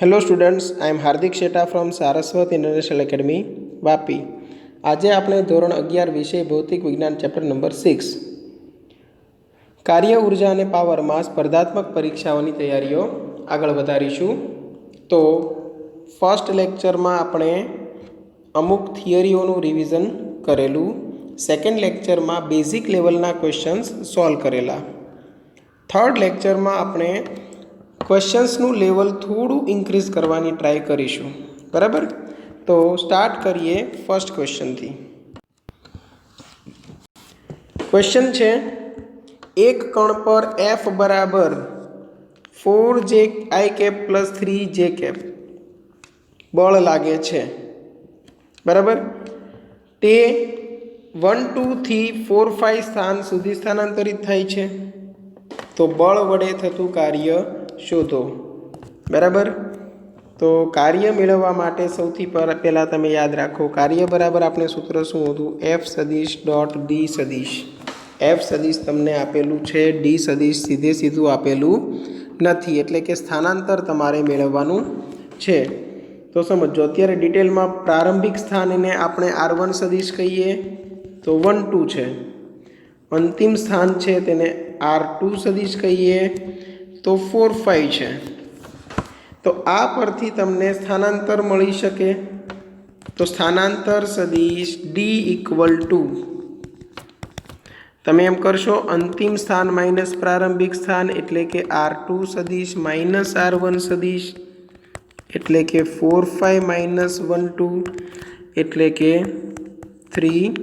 Hello students, I am Hardik Sheta from Saraswat international academy Vapi. आज आपणे धोरण 11 विषय भौतिक विज्ञान चैप्टर नंबर 6 कार्य ऊर्जा और पावर में स्पर्धात्मक परीक्षाओं तैयारीओ आगळ वधारीशुं। तो फर्स्ट लेक्चर में आपणे अमुक थियरीओनुं रिविजन करेलू, सेकंड लेक्चर में बेसिक लेवलना क्वेश्चन्स सॉल्व करेला, थर्ड लेक्चर में आपणे क्वेश्चन्सનું लेवल थोड़ू इंक्रीज करवानी ट्राय करीशुं। बराबर, तो स्टार्ट करिए फर्स्ट क्वेश्चन थी। क्वेश्चन छे एक कण पर एफ बराबर 4j i प्लस 3j बळ लागे छे। बराबर, ते 1 2 3 4 5 स्थान सुधी स्थानांतरित थाय छे, तो बळ वडे थतुं कार्य शोधो। बराबर, तो कार्य मेळववा माटे सौथी पहला तमे याद राखो, कार्य बराबर आपणे सूत्र शुं हतुं, एफ सदिश डॉट डी सदिश। एफ सदिश तमने आपेलुं छे, डी सदिश सीधे सीधुं आपेलुं नथी, एटले के स्थानांतर तमारे मेळववानुं छे। तो समझो, अत्यारे डिटेलमां प्रारंभिक स्थानने आपणे R1 सदिश कहीए तो 1 2 छे, अंतिम स्थान छे तेने R2 सदिश कहीए तो 4 5 है। तो आ परथी तमने स्थानांतर मळी शके। तो स्थानांतर सदिश D इक्वल टू तमे एम करशो, अंतिम स्थान माइनस प्रारंभिक स्थान एटले के R2 सदिश माइनस R1 सदिश एटले के 4 5 माइनस 1 2 एटले के 3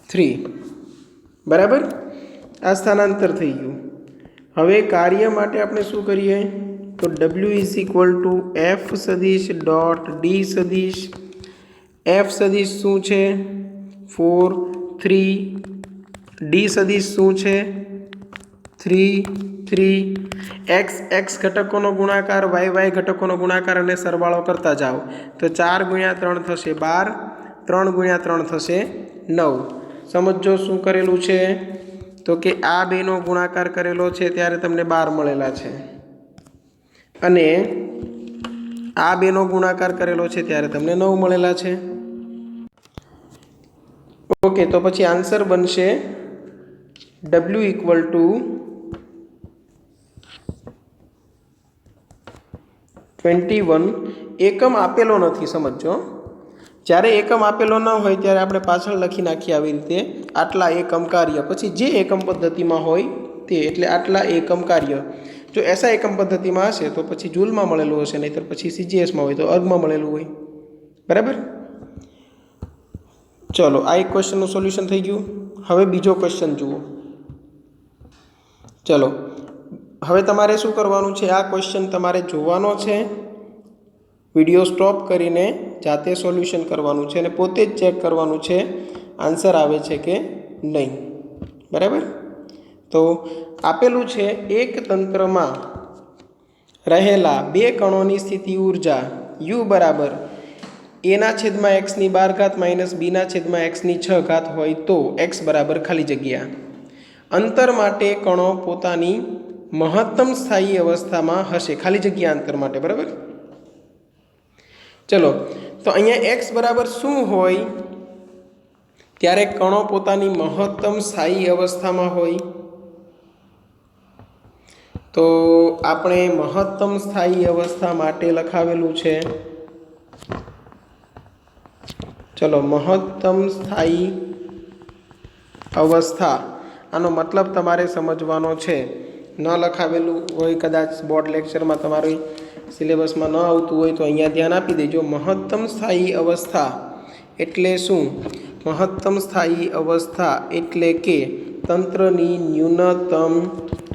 3। बराबर, आ स्थानांतर थई गयुं। हवे कार्य माटे आपणे शुं करीए, तो W is equal to F सदिश डॉट डी सदिश। एफ सदिश शुं छे 4 3, डी सदिश शुं छे 3 3, एक्स एक्स घटकोनो गुणाकार, वाय वाय घटकोनो गुणाकार अने सरवाळो करता जाओ तो 4 गुण्या 3 थशे 12, 3 गुण्या 3 थशे 9। समझो शुं करेलुं छे, तो कि आ बेनो गुणाकार करेलो छे त्यारे तमने 12 मळेला छे, अने आ बेनो गुणाकार करेलो छे त्यारे तमने 9 मळेला छे। ओके, तो पछी आंसर बनशे W इक्वल टू 21। एकम आपेलो नथी, समझो, જ્યારે એકમ આપેલો ન હોય ત્યારે આપણે પાછળ લખી નાખીએ આવી રીતે, આટલા એકમ કાર્ય, પછી જે એકમ પદ્ધતિમાં હોય તે, એટલે આટલા એકમ કાર્ય। જો એસા એકમ પદ્ધતિમાં હશે તો પછી જૂલમાં મળેલું હશે, નહીંતર પછી CGSમાં હોય તો અર્ગમાં મળેલું હોય। બરાબર, ચલો આ એક ક્વેશ્ચનનું સોલ્યુશન થઈ ગયું। હવે બીજો ક્વેશ્ચન જુઓ। ચલો, હવે તમારે શું કરવાનું છે, આ ક્વેશ્ચન તમારે જોવાનો છે, વિડીયો સ્ટોપ કરીને જાતે સોલ્યુશન કરવાનું છે અને પોતે જ ચેક કરવાનું છે આન્સર આવે છે કે નહીં। બરાબર, તો આપેલું છે એક તંત્રમાં રહેલા બે કણોની સ્થિતિ ઉર્જા U બરાબર A/x² માઇનસ B/x6 હોય તો x બરાબર ખાલી જગ્યા અંતર માટે કણો પોતાની મહત્તમ સ્થાયી અવસ્થામાં હશે, ખાલી જગ્યા અંતર માટે। બરાબર, चलो, तो अहींया x बराबर शू होय, त्यारे कणो पोतानी महत्तम स्थायी अवस्था में होय। तो आपणे महत्तम स्थायी अवस्था माटे लखावेलुं छे। चलो, महत्तम स्थायी अवस्था आनो मतलब तमारे समझवानो छे। न लखावेलुं होय, कदाच बोर्ड लेक्चर में तमारी सिलेबस में न आवतुं होय तो अहींया ध्यान आपी देजो। महत्तम स्थायी अवस्था एटले शुं? महत्तम स्थायी अवस्था एटले के तंत्रनी न्यूनतम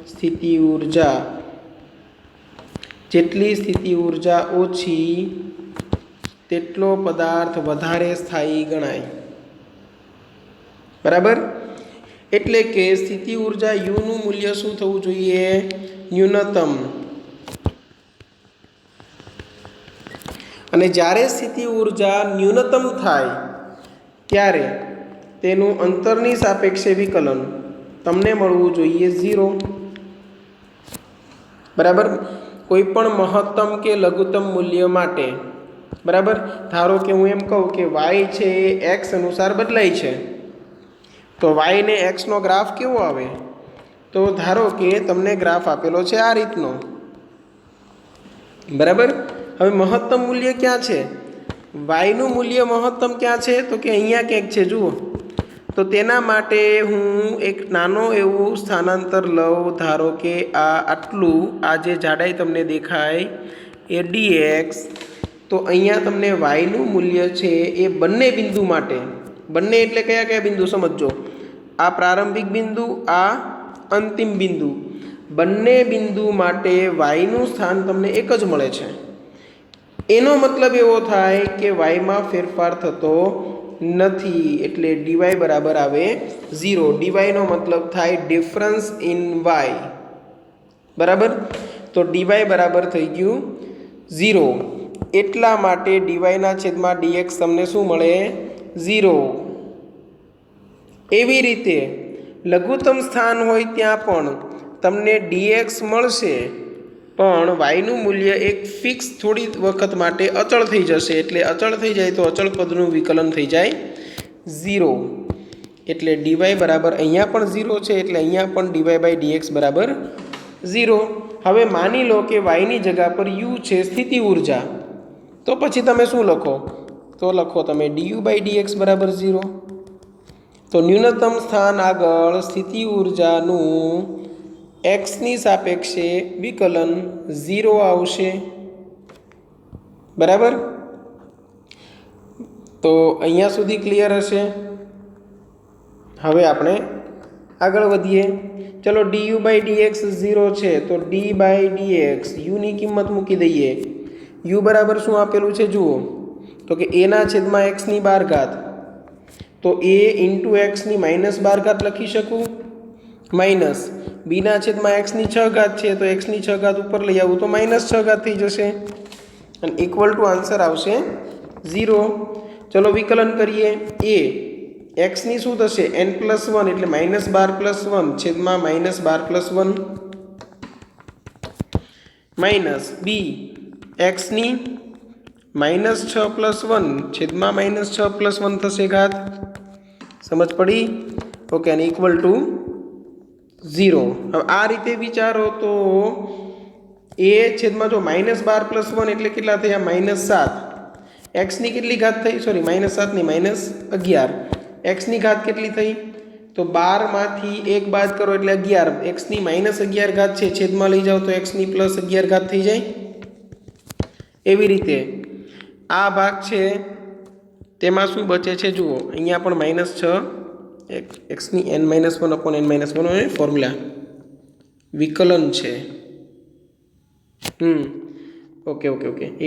स्थिति ऊर्जा, जेटली स्थिति ऊर्जा ओछी तेटलो पदार्थ वधारे स्थायी गणाय। बराबर, एटले के स्थिति ऊर्जा U नुं मूल्य शुं थवुं जोईए? न्यूनतम। અને જ્યારે સ્થિતિ ઊર્જા ન્યૂનતમ થાય ત્યારે તેનું અંતરની સાપેક્ષે વિકલન તમને મળવું જોઈએ 0। બરાબર, કોઈપણ મહત્તમ કે લઘુત્તમ મૂલ્ય માટે, બરાબર. ધારો કે હું એમ કહું કે વાય છે એ એક્સ અનુસાર બદલાય છે, તો વાય ને એક્સનો ગ્રાફ કેવો આવે? તો ધારો કે તમને ગ્રાફ આપેલો છે આ રીતનો, બરાબર. હવે મહત્તમ મૂલ્ય ક્યાં છે? વાયનું મૂલ્ય મહત્તમ ક્યાં છે? તો કે અહીંયા ક્યાંક છે, જુઓ. તો તેના માટે હું એક નાનો એવું સ્થાનાંતર લઉં. ધારો કે આટલું, આ જે જાડાઈ તમને દેખાય એ dx. તો અહીંયા તમને વાયનું મૂલ્ય છે એ બંને બિંદુ માટે, બંને એટલે કયા કયા બિંદુ સમજો, આ પ્રારંભિક બિંદુ, આ અંતિમ બિંદુ, બંને બિંદુ માટે વાયનું સ્થાન તમને એક જ મળે છે. એનો મતલબ એવો થાય કે વાયમાં ફેરફાર થતો નથી, એટલે ડીવાય બરાબર આવે 0. ડીવાયનો મતલબ થાય ડિફરન્સ ઇન વાય, બરાબર. તો ડીવાય બરાબર થઈ ગયું 0. એટલા માટે ડીવાયના છેદમાં ડીએક્સ તમને શું મળે? 0. એવી રીતે લઘુત્તમ સ્થાન હોય ત્યાં પણ તમને ડીએક્સ મળશે, પણ વાયનું મૂલ્ય એક ફિક્સ થોડી વખત માટે અચળ થઈ જશે. એટલે અચળ થઈ જાય તો અચળ પદનું વિકલન થઈ જાય 0. એટલે ડીવાય બરાબર અહીંયા પણ 0 છે, એટલે અહીંયા પણ ડીવાય બાય ડીએક્સ બરાબર 0. હવે માની લો કે વાયની જગ્યા પર યુ છે સ્થિતિ ઉર્જા, તો પછી તમે શું લખો? તો લખો તમે ડીયુ બાય ડીએક્સ બરાબર 0. તો ન્યૂનતમ સ્થાન આગળ સ્થિતિ ઉર્જાનું એક્સની સાપેક્ષે વિકલન 0 આવશે, બરાબર. તો અહીંયા સુધી ક્લિયર હશે. હવે આપણે આગળ વધીએ. ચલો ડીયુ બાય ડીએક્સ 0 છે, તો ડી બાય ડીએક્સ યુની કિંમત મૂકી દઈએ. યુ બરાબર શું આપેલું છે જુઓ, તો કે એના છેદમાં એક્સની 12 તો એ ઇન્ટુ એક્સની -12 લખી શકું, માઇનસ બીના છેદમાં એક્સની 6 છે, તો એક્સની 6 ઉપર લઈ આવું તો -6 થઈ જશે, અને ઇક્વલ ટુ આન્સર આવશે 0. ચલો વિકલન કરીએ. એ એક્સની શું થશે? n+1 એટલે -12+1 છેદમાં -12+1 માઇનસ બી એક્સની -6+1 છેદમાં -6+1 થશે ઘાત. સમજ પડી? ઓકે, અને ઇક્વલ ટુ 0. હવે આ રીતે વિચારો તો એ છેદમાં જો -12+1 એટલે કેટલા થયા? -7. એક્સની કેટલી ઘાત થઈ? સોરી, -7 નહીં, -11. એક્સની ઘાત કેટલી થઈ? તો 12માંથી 1 બાદ કરો એટલે 11. એક્સની -11 ઘાત છે, છેદમાં લઈ જાઓ તો એક્સની +11 ઘાત થઈ જાય. એવી રીતે આ ભાગ છે તેમાં શું બચે છે જુઓ, અહીંયા પણ -6 એક્સની n-1/n-1 ફોર્મ્યુલા વિકલન છે. ઓકે,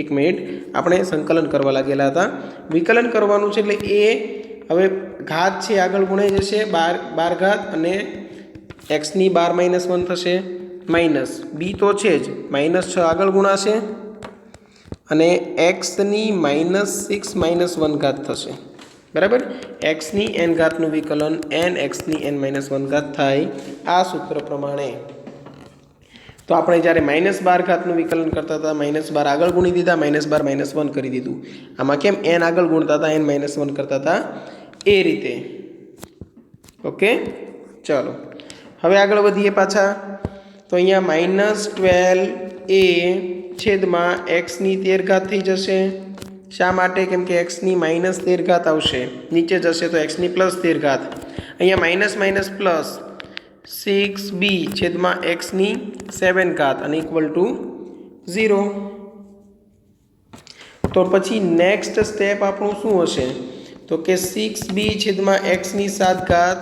એક મિનિટ, આપણે સંકલન કરવા લાગેલા હતા. વિકલન કરવાનું છે એટલે એ હવે ઘાત છે આગળ ગુણાઈ જશે 12 ઘાત, અને એક્સની 12 -1 થશે, માઇનસ બી તો છે જ -6 આગળ ગુણાશે, અને એક્સની -6 -1 ઘાત થશે, બરાબર. એક્સની n ઘાતનું વિકલન n એક્સની n-1 ઘાત થાય આ સૂત્ર પ્રમાણે. તો આપણે જ્યારે -12 ઘાતનું વિકલન કરતા હતા, -12 આગળ ગુણી દીધા, -12 -1 કરી દીધું. આમાં કેમ n આગળ ગુણતા હતા, n-1 કરતા હતા એ રીતે. ઓકે, ચાલો હવે આગળ વધીએ પાછા. તો અહીંયા -12a છેદમાં એક્સની 13 ઘાત થઈ જશે. શા માટે? કેમ કે એક્સની -13 ઘાત આવશે, નીચે જશે તો એક્સની +13 ઘાત. અહીંયા માઇનસ પ્લસ 6b છેદમાં એક્સની 7 ઘાત અને ઇક્વલ ટુ 0. તો પછી નેક્સ્ટ સ્ટેપ આપણું શું હશે? તો કે 6b છેદમાં એક્સની 7 ઘાત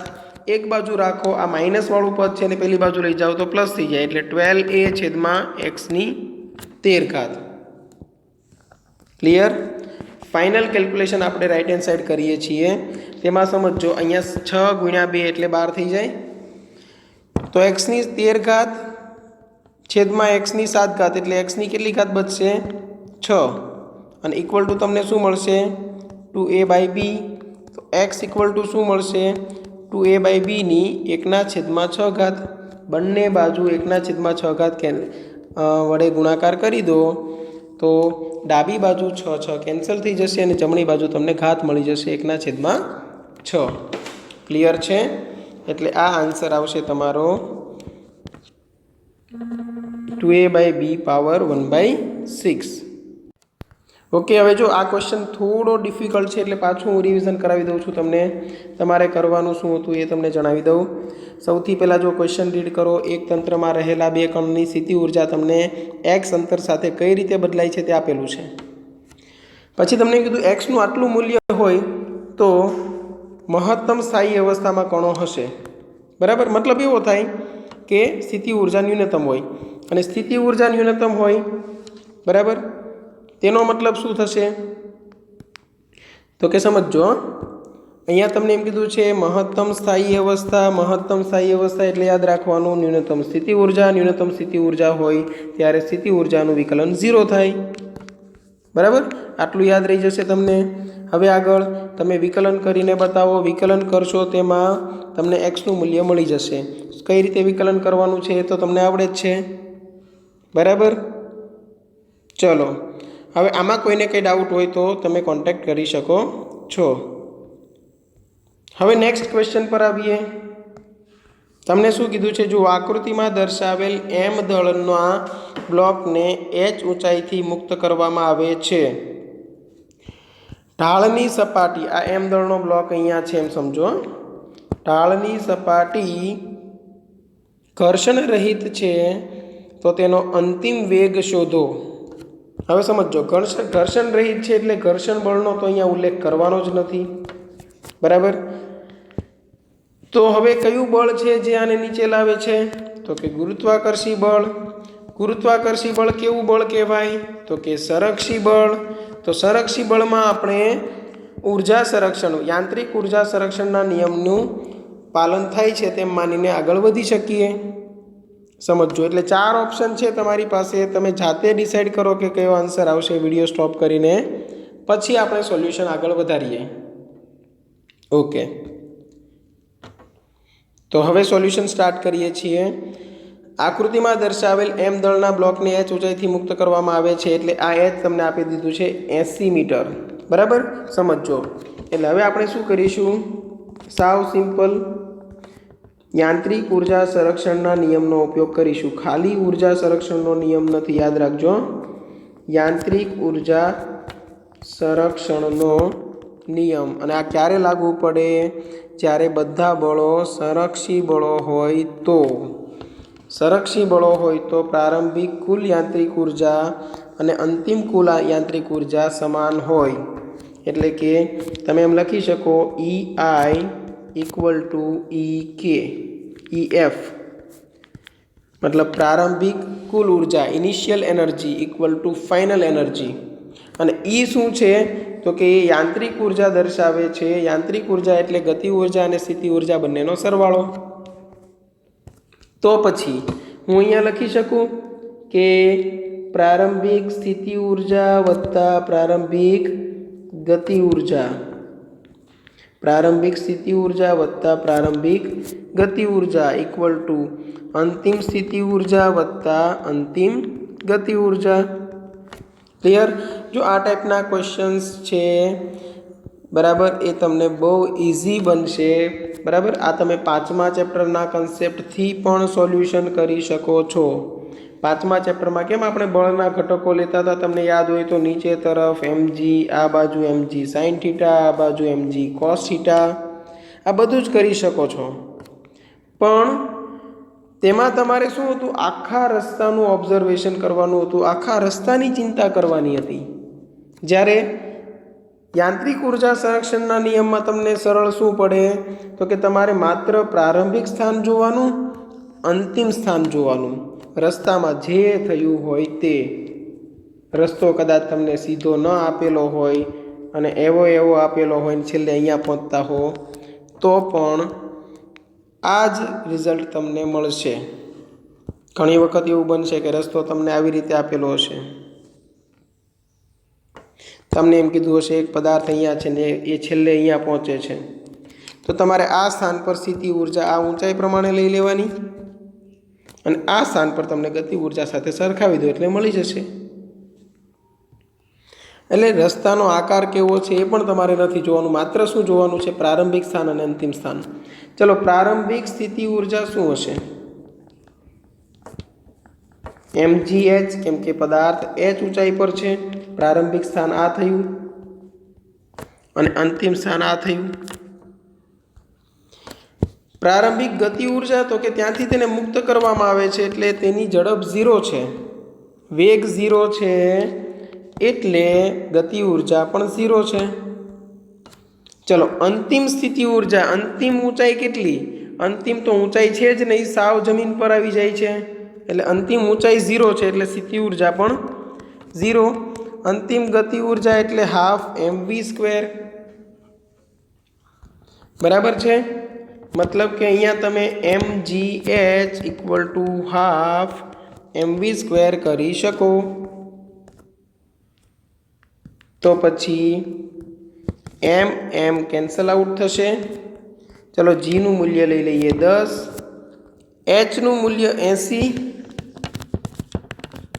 એક બાજુ રાખો, આ માઇનસ વાળું પદ છે, અને પેલી બાજુ લઈ જાઓ તો પ્લસ થઈ જાય, એટલે 12a છેદમાં એક્સની 13 ઘાત. ક્લિયર? ફાઇનલ કેલ્ક્યુલેશન આપણે રાઇટ હેન્ડ સાઈડ કરીએ છીએ. તેમાં સમજો, અહીંયા 6 ગુણ્યા 2 એટલે 12 થઈ જાય. તો એક્સની 13 ઘાત છેદમાં એક્સની 7 ઘાત એટલે એક્સની કેટલી ઘાત બચશે? 6, અને ઇક્વલ ટુ તમને શું મળશે? 2a/b. તો એક્સ ઇક્વલ ટુ શું મળશે? 2a/b ની 1/6 ઘાત. બંને બાજુ 1/6 ઘાત વડે ગુણાકાર કરી દો તો ડાબી બાજુ 6 6 કેન્સલ થઈ જશે અને જમણી બાજુ તમને ઘાત મળી જશે 1/6. ક્લિયર છે? એટલે આ આન્સર આવશે તમારો 2a/b પાવર 1/6. ઓકે, હવે જો આ ક્વેશ્ચન થોડો ડિફિકલ્ટ છે એટલે પાછું હું રિવિઝન કરાવી દઉં છું તમને. તમારે કરવાનું શું હતું એ તમને જણાવી દઉં. સૌથી પહેલાં જો ક્વેશ્ચન રીડ કરો, એક તંત્રમાં રહેલા બે કણની સ્થિતિ ઉર્જા તમને એક્સ અંતર સાથે કઈ રીતે બદલાય છે તે આપેલું છે. પછી તમને કીધું એક્સનું આટલું મૂલ્ય હોય તો મહત્તમ સ્થાયી અવસ્થામાં કણો હશે. બરાબર, મતલબ એવો થાય કે સ્થિતિ ઉર્જા ન્યૂનતમ હોય અને સ્થિતિ ઉર્જા ન્યૂનતમ હોય, બરાબર, તેનો મતલબ શું થશે તો કે સમજો, અહીંયા તમને એમ કીધું છે મહત્તમ સ્થાયી અવસ્થા એટલે યાદ રાખવાનું ન્યૂનતમ સ્થિતિ ઉર્જા હોય ત્યારે સ્થિતિ ઉર્જાનું વિકલન 0 થાય. બરાબર, આટલું યાદ રહી જશે તમને. હવે આગળ તમે વિકલન કરીને બતાવો. વિકલન કરશો તેમાં તમને એક્સનું મૂલ્ય મળી જશે. કઈ રીતે વિકલન કરવાનું છે એ તો તમને આવડે જ છે. બરાબર, ચલો હવે આમાં કોઈને કંઈ ડાઉટ હોય તો તમે કોન્ટેક્ટ કરી શકો છો. હવે નેક્સ્ટ ક્વેશ્ચન પર આવીએ. તમને શું કીધું છે? જો આકૃતિમાં દર્શાવેલ એમ દળના બ્લોકને h ઊંચાઈથી મુક્ત કરવામાં આવે છે. ઢાળની સપાટી, આ એમ દળનો બ્લોક અહીંયા છે એમ સમજો. ઢાળની સપાટી ઘર્ષણ રહિત છે તો તેનો અંતિમ વેગ શોધો. હવે સમજો, ઘર્ષણ રહિત છે એટલે ઘર્ષણ બળનો તો અહીંયા ઉલ્લેખ કરવાનો જ નથી. બરાબર, તો હવે કયું બળ છે જે આને નીચે લાવે છે તો કે ગુરુત્વાકર્ષી બળ. ગુરુત્વાકર્ષી બળ કેવું બળ કહેવાય તો કે સંરક્ષી બળ. તો સંરક્ષી બળમાં આપણે ઉર્જા સંરક્ષણ, યાંત્રિક ઉર્જા સંરક્ષણના નિયમનું પાલન થાય છે તેમ માનીને આગળ વધી શકીએ. સમજો, એટલે 4 ઓપ્શન છે તમારી પાસે. તમે જાતે ડિસાઈડ કરો કે કયો આન્સર આવશે. વિડીયો સ્ટોપ કરીને પછી આપણે સોલ્યુશન આગળ વધારીએ. ઓકે, તો હવે સોલ્યુશન સ્ટાર્ટ કરીએ છીએ. આકૃતિમાં દર્શાવેલ એમ દળના બ્લોકને h ઊંચાઈથી મુક્ત કરવામાં આવે છે એટલે આ h તમને આપી દીધું છે 80 મીટર. બરાબર, સમજો. એટલે હવે આપણે શું કરીશું? સાવ સિમ્પલ, યાંત્રિક ઉર્જા સંરક્ષણના નિયમનો ઉપયોગ કરીશું. ખાલી ઉર્જા સંરક્ષણનો નિયમ નથી, યાદ રાખજો. યાંત્રિક ઉર્જા સંરક્ષણનો નિયમ. અને આ ક્યારે લાગુ પડે? જ્યારે બધા બળો સંરક્ષી બળો હોય તો. સંરક્ષી બળો હોય તો પ્રારંભિક કુલ યાંત્રિક ઉર્જા અને અંતિમ કુલ યાંત્રિક ઉર્જા સમાન હોય. એટલે કે તમે એમ લખી શકો EI = EK, EF મતલબ પ્રારંભિક કુલ ઉર્જા, ઇનિશિયલ એનર્જી = ફાઇનલ એનર્જી. અને E શું છે તો કે એ યાંત્રિક ઉર્જા દર્શાવે છે. યાંત્રિક ઉર્જા એટલે ગતિ ઉર્જા અને સ્થિતિ ઉર્જા બંનેનો સરવાળો. તો પછી હું અહીંયા લખી શકું કે પ્રારંભિક સ્થિતિ ઉર્જા વત્તા પ્રારંભિક ગતિ ઉર્જા, પ્રારંભિક સ્થિતિ ઉર્જા વત્તા પ્રારંભિક ગતિ ઉર્જા = અંતિમ સ્થિતિ ઉર્જા વત્તા અંતિમ ગતિ ઉર્જા. ક્લિયર? જો આ ટાઈપના ક્વેશ્ચન્સ છે, બરાબર, એ તમને બહુ ઇઝી બનશે. બરાબર, આ તમે 5મા ચેપ્ટરના કન્સેપ્ટથી પણ સોલ્યુશન કરી શકો છો. 5મા ચેપ્ટરમાં કેમ આપણે બળના ઘટકો લેતા હતા, તમને યાદ હોય તો નીચે તરફ mg, આ બાજુ mg sin θ, આ બાજુ mg cos θ, આ બધું જ કરી શકો છો. પણ તેમાં તમારે શું હતું? આખા રસ્તાનું ઓબ્ઝર્વેશન કરવાનું હતું, આખા રસ્તાની ચિંતા કરવાની હતી. જ્યારે યાંત્રિક ઉર્જા સંરક્ષણના નિયમમાં તમને સરળ શું પડે તો કે તમારે માત્ર પ્રારંભિક સ્થાન જોવાનું, અંતિમ સ્થાન જોવાનું. રસ્તામાં જે થયું હોય તે. રસ્તો કદાચ તમને સીધો ન આપેલો હોય અને એવો આપેલો હોય ને છેલ્લે અહીંયા પહોંચતા હો તો પણ આ જ રિઝલ્ટ તમને મળશે. ઘણી વખત એવું બનશે કે રસ્તો તમને આવી રીતે આપેલો હશે, તમને એમ કીધું હશે એક પદાર્થ અહીંયા છે ને એ છેલ્લે અહીંયા પહોંચે છે, તો તમારે આ સ્થાન પર સ્થિતિ ઉર્જા આ ઊંચાઈ પ્રમાણે લઈ લેવાની અને આ સ્થાન પર તમને ગતિ ઉર્જા સાથે સરખાવી દો એટલે મળી જશે. એટલે રસ્તાનો આકાર કેવો છે એ પણ તમારે નથી જોવાનું, માત્ર શું જોવાનું છે? પ્રારંભિક સ્થાન અને અંતિમ સ્થાન. ચલો, પ્રારંભિક સ્થિતિ ઉર્જા શું હશે? mgh, કેમ કે પદાર્થ h ઊંચાઈ પર છે. પ્રારંભિક સ્થાન આ થયું અને અંતિમ સ્થાન આ થયું. પ્રારંભિક ગતિ ઉર્જા તો કે ત્યાંથી તેને મુક્ત કરવામાં આવે છે એટલે તેની ઝડપ 0 છે, વેગ 0 છે, એટલે ગતિ ઉર્જા પણ 0 છે. ચલો, અંતિમ સ્થિતિ ઉર્જા, અંતિમ ઊંચાઈ કેટલી? અંતિમ તો ઊંચાઈ છે જ નહીં, સાવ જમીન પર આવી જાય છે, એટલે અંતિમ ઊંચાઈ 0 છે, એટલે સ્થિતિ ઉર્જા પણ 0. અંતિમ ગતિ ઉર્જા એટલે હાફ mv². બરાબર છે? મતલબ કે અહીંયા તમે mgh = હાફ mv² કરી શકો. તો પછી m કેન્સલ આઉટ થશે. ચલો, g નું મૂલ્ય લઈ લઈએ 10, h નું મૂલ્ય 80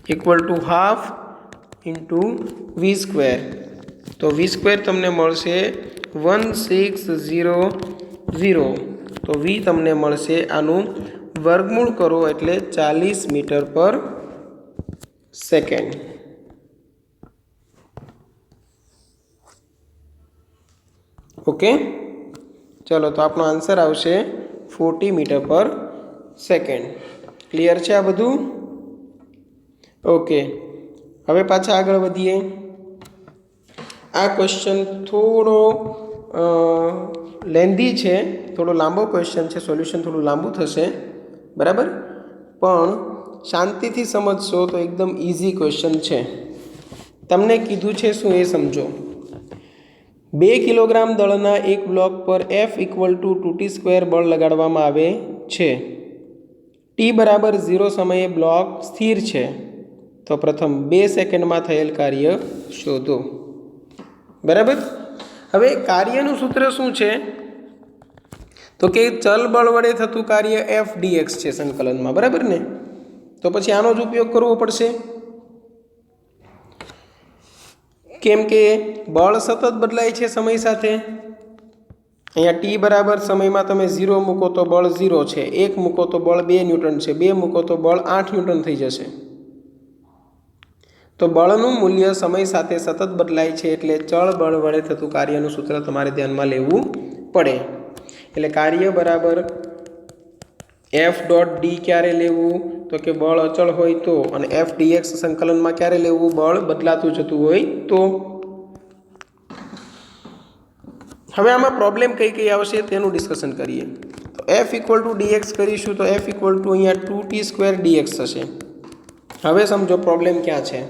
= હાફ ઇન્ટુ v². તો v² તમને મળશે 1600. તો v તમને મળશે, આનું વર્ગમૂળ કરો એટલે 40 મીટર/સેકન્ડ. ઓકે, ચલો, તો આપણો આન્સર આવશે 40 મીટર/સેકન્ડ. ક્લિયર છે આ બધું? ઓકે, હવે પાછા આગળ વધીએ. આ ક્વેશ્ચન થોડો લેન્ધી છે, થોડો લાંબો ક્વેશ્ચન છે, સોલ્યુશન થોડું લાંબુ થશે, બરાબર? પણ શાંતિથી સમજશો તો એકદમ ઇઝી ક્વેશ્ચન છે. તમને કીધું છે શું એ સમજો. 2 કિલોગ્રામ દળના એક બ્લોક પર F = 2t² બળ લગાડવામાં આવે છે. t = 0 સમયે બ્લોક સ્થિર છે. તો પ્રથમ 2 સેકન્ડમાં થયેલ કાર્ય શોધો. બરાબર? હવે કાર્યનું સૂત્ર શું છે? તો કે ચલ બળ વડે થતું કાર્ય F dx છે સંકલનમાં, બરાબર ને? તો પછી આનો જ ઉપયોગ કરવો પડશે, કેમ કે બળ સતત બદલાય છે સમય સાથે. અહીંયા t બરાબર સમયમાં તમે 0 મૂકો તો બળ 0 છે, 1 મૂકો તો બળ 2 ન્યૂટન છે, 2 મૂકો તો બળ 8 ન્યૂટન થઈ જશે. તો બળનું મૂલ્ય સમય સાથે સતત બદલાય છે, એટલે ચળ બળ વડે થતું કાર્યનું સૂત્ર તમારે ધ્યાનમાં લેવું પડે. એટલે કાર્ય બરાબર F.d ક્યારે લેવું? તો કે બળ અચળ હોય તો, અને F dx સંકલનમાં ક્યારે લેવું? બળ બદલાતું જતું હોય તો. હવે આમાં પ્રોબ્લેમ કઈ આવશે તેનું ડિસ્કશન કરીએ. તો F = dx કરીશું તો F = અહીંયા 2t² dx થશે. હવે સમજો પ્રોબ્લેમ ક્યાં છે.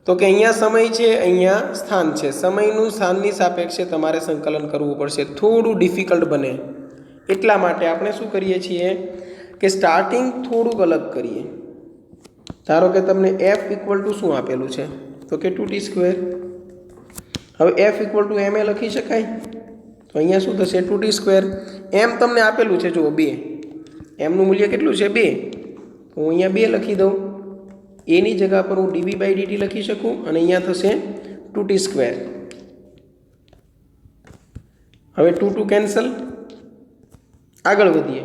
તો કે અહીંયા સમય છે, અહીંયા સ્થાન છે. સમયનું સ્થાનની સાપેક્ષે તમારે સંકલન કરવું પડશે, થોડું ડિફિકલ્ટ બને. એટલા માટે આપણે શું કરીએ છીએ કે સ્ટાર્ટિંગ થોડુંક અલગ કરીએ. ધારો કે તમને F = શું આપેલું છે? તો કે 2t². હવે F = ma લખી શકાય. તો અહીંયા શું થશે? 2t². m તમને આપેલું છે, જુઓ 2. m નું મૂલ્ય કેટલું છે? 2. તો હું અહીંયા 2 લખી દઉં. a ની જગ્યા પર હું dv/dt લખી શકું, અને અહીંયા થશે 2t². હવે 2 કેન્સલ. આગળ વધીએ.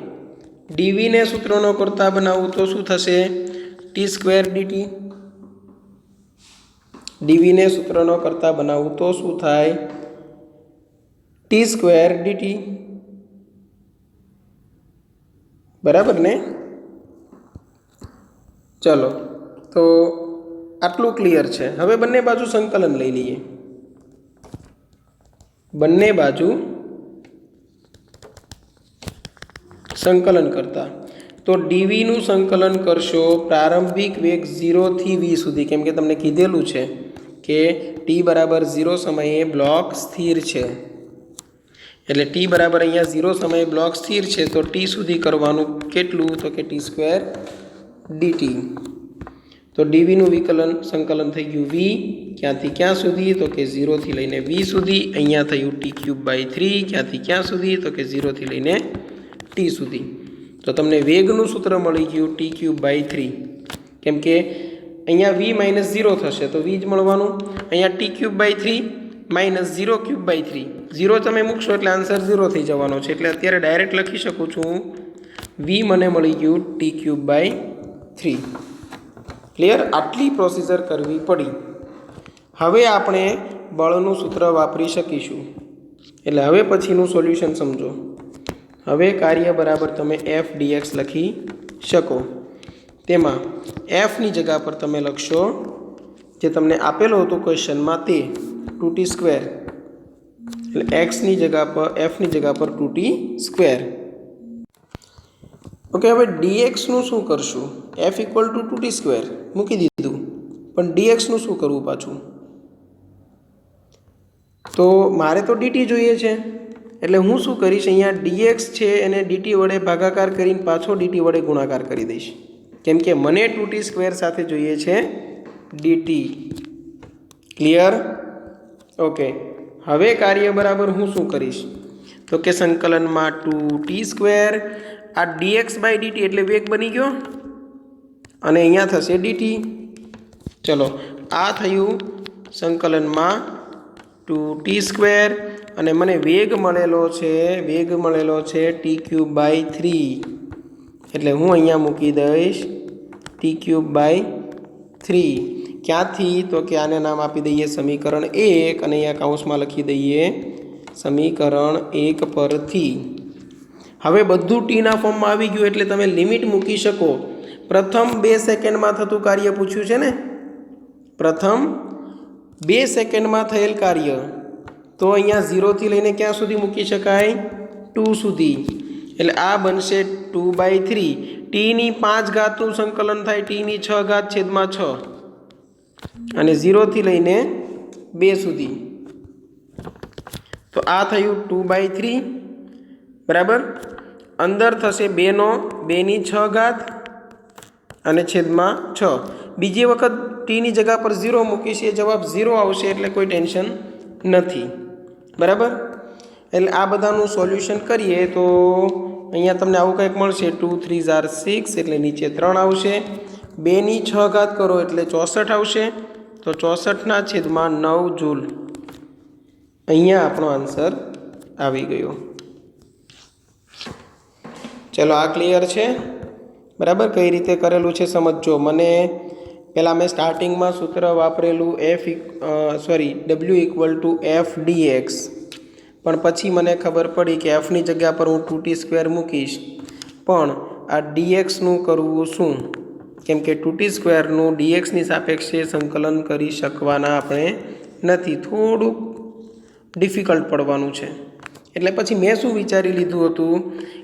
dv ને સૂત્રનો કરતા બનાવું તો શું થશે? t² dt. dv ને સૂત્રનો કરતા બનાવું તો શું થાય? t² dt. બરાબર ને? ચલો, તો આટલું ક્લિયર છે. હવે બંને બાજુ સંકલન લઈ લઈએ. બંને બાજુ સંકલન કરતા તો dv નું સંકલન કરશો પ્રારંભિક વેગ 0 થી v સુધી, કેમ કે તમને કીધેલું છે કે t = 0 સમયે બ્લોક સ્થિર છે. એટલે t બરાબર અહીંયા 0 સમયે બ્લોક સ્થિર છે, તો t સુધી કરવાનું કેટલું? તો કે t² dt. તો dv નું વિકલન સંકલન થઈ ગયું v, ક્યાંથી ક્યાં સુધી? તો કે 0 થી લઈને v સુધી. અહીંયા થયું t³ / 3, ક્યાંથી ક્યાં સુધી? તો કે 0 થી લઈને t સુધી. તો તમને વેગનું સૂત્ર મળી ગયું t³/3 કેમ કે અહીંયા v - 0 થશે તો v જ મળવાનું અહીંયા t³/3 - 0³/3 0 તમે મૂકશો એટલે આન્સર 0 થઈ જવાનો છે એટલે અત્યારે ડાયરેક્ટ લખી શકું છું v મને મળી ગયું t³/3 ક્લિયર આટલી પ્રોસીજર કરવી પડી હવે આપણે બળનું સૂત્ર વાપરી શકીશું એટલે હવે પછીનું સોલ્યુશન સમજો હવે કાર્ય બરાબર તમે f dx લખી શકો તેમાં f ની જગ્યા પર તમે લખશો જે તમને આપેલો હતો ક્વેશ્ચનમાં તે 2t². એટલે x ની જગ્યા પર f ની જગ્યા પર 2t². ઓકે હવે dx નું શું કરશું f = 2t² મૂકી દીધું પણ dx નું શું કરવું પાછું તો મારે તો dt જોઈએ છે એટલે હું શું કરીશ અહીંયા dx છે એને dt વડે ભાગાકાર કરીને પાછો dt વડે ગુણાકાર કરી દઈશ કેમ કે મને 2t² સાથે જોઈએ છે dt ક્લિયર ઓકે હવે કાર્ય બરાબર હું શું કરીશ તો કે સંકલનમાં 2t² આ dx/dt એટલે વેગ બની ગયો અને અહીંયા થશે dt ચલો આ થયું સંકલનમાં 2t² અને મને વેગ મળેલો છે t³/3 એટલે હું અહીંયા મૂકી દઈશ t³/3 ક્યાંથી તો કે આને નામ આપી દઈએ સમીકરણ 1 અને અહીંયા કૌંસમાં લખી દઈએ સમીકરણ 1 પરથી હવે બધું t ના ફોર્મમાં આવી ગયું એટલે તમે લિમિટ મૂકી શકો પ્રથમ 2 સેકન્ડમાં થતું કાર્ય પૂછ્યું છે ને પ્રથમ 2 સેકન્ડમાં થયેલ કાર્ય તો અહીંયા 0 થી લઈને ક્યાં સુધી મૂકી શકાય 2 સુધી એટલે આ બનશે 2/3 t ની 5 ઘાતનું સંકલન થાય t ની 6 ઘાત છેદમાં 6 અને 0 થી લઈને 2 સુધી તો આ થયું 2/3 બરાબર અંદર થશે 2 ની 6 ઘાત અને છેદમાં 6 બીજી વખત t ની જગ્યા પર 0 મૂકીશ એ જવાબ 0 આવશે એટલે કોઈ ટેન્શન નથી બરાબર એટલે આ બધાનું સોલ્યુશન કરીએ તો અહીંયા તમને આવું કંઈક મળશે 2 3 6 એટલે નીચે 3 આવશે 2 ની 6 ઘાત કરો એટલે 64 આવશે તો 64/9 જૂલ અહીંયા આપણો આન્સર આવી ગયો ચલો આ ક્લિયર છે બરાબર કઈ રીતે કરેલું છે સમજજો મને પહેલાં મેં સ્ટાર્ટિંગમાં સૂત્ર વાપરેલું w = f dx પણ પછી મને ખબર પડી કે f ની જગ્યા પર હું 2t² મૂકીશ પણ આ dxનું કરવું શું કેમ કે 2t² નું dx ની સાપેક્ષે સંકલન કરી શકવાના આપણે નથી થોડુંક ડિફિકલ્ટ પડવાનું છે એટલે પછી મેં શું વિચારી લીધું હતું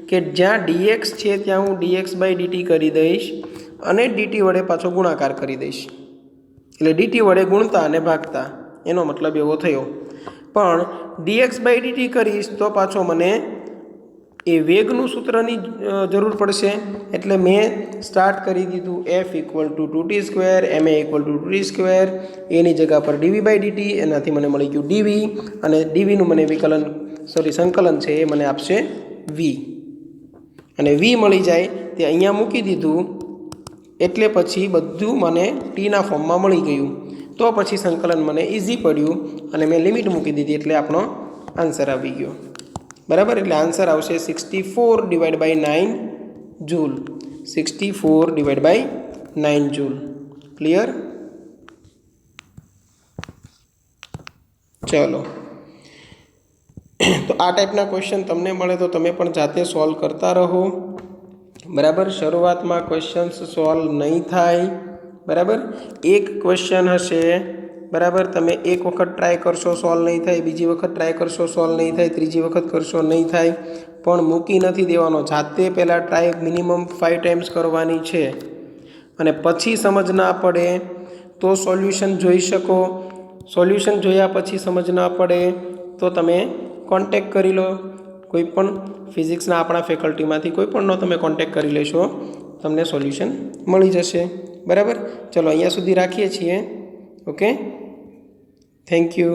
કે જ્યાં dx છે ત્યાં હું dx/dt કરી દઈશ અને dt વડે પાછો ગુણાકાર કરી દઈશ એટલે dt વડે ગુણતા અને ભાગતા એનો મતલબ એવો થયો પણ dx/dt કરીશ તો પાછો મને એ વેગનું સૂત્રની જરૂર પડશે એટલે મેં સ્ટાર્ટ કરી દીધું f = 2t², ma = 2t², એની જગ્યા પર dv/dt એનાથી મને મળી ગયું dv અને dvનું મને સંકલન છે એ મને આપશે v અને v મળી જાય તે અહીંયા મૂકી દીધું એટલે પછી બધું મને t ના ફોર્મમાં મળી ગયું તો પછી સંકલન મને ઇઝી પડ્યું અને મેં લિમિટ મૂકી દીધી એટલે આપણો આન્સર આવી ગયો બરાબર એટલે આન્સર આવશે 64/9 જૂલ 64/9 જૂલ ક્લિયર ચલો તો આ ટાઈપના ક્વેશ્ચન તમને મળે તો તમે પણ જાતે સોલ્વ કરતા રહો બરાબર શરૂઆતમાં ક્વેશ્ચન્સ સોલ્વ નહીં થાય બરાબર એક ક્વેશ્ચન હશે બરાબર તમે એક વખત ટ્રાય કરશો સોલ્વ નહીં થાય બીજી વખત ટ્રાય કરશો સોલ્વ નહીં થાય ત્રીજી વખત કરશો નહીં થાય પણ મૂકી નથી દેવાનો જાતે પહેલાં ટ્રાય મિનિમમ 5 ટાઈમ્સ કરવાની છે અને પછી સમજ ના પડે તો સોલ્યુશન જોઈ શકો સોલ્યુશન જોયા પછી સમજ ના પડે તો તમે કોન્ટેક્ટ કરી લો કોઈ પણ ફિઝિક્સના આપણા ફેકલ્ટીમાંથી કોઈ પણનો તમે કોન્ટેક્ટ કરી લેશો તમને સોલ્યુશન મળી જશે બરાબર ચલો અહીંયા સુધી રાખીએ છીએ ઓકે થેન્ક યુ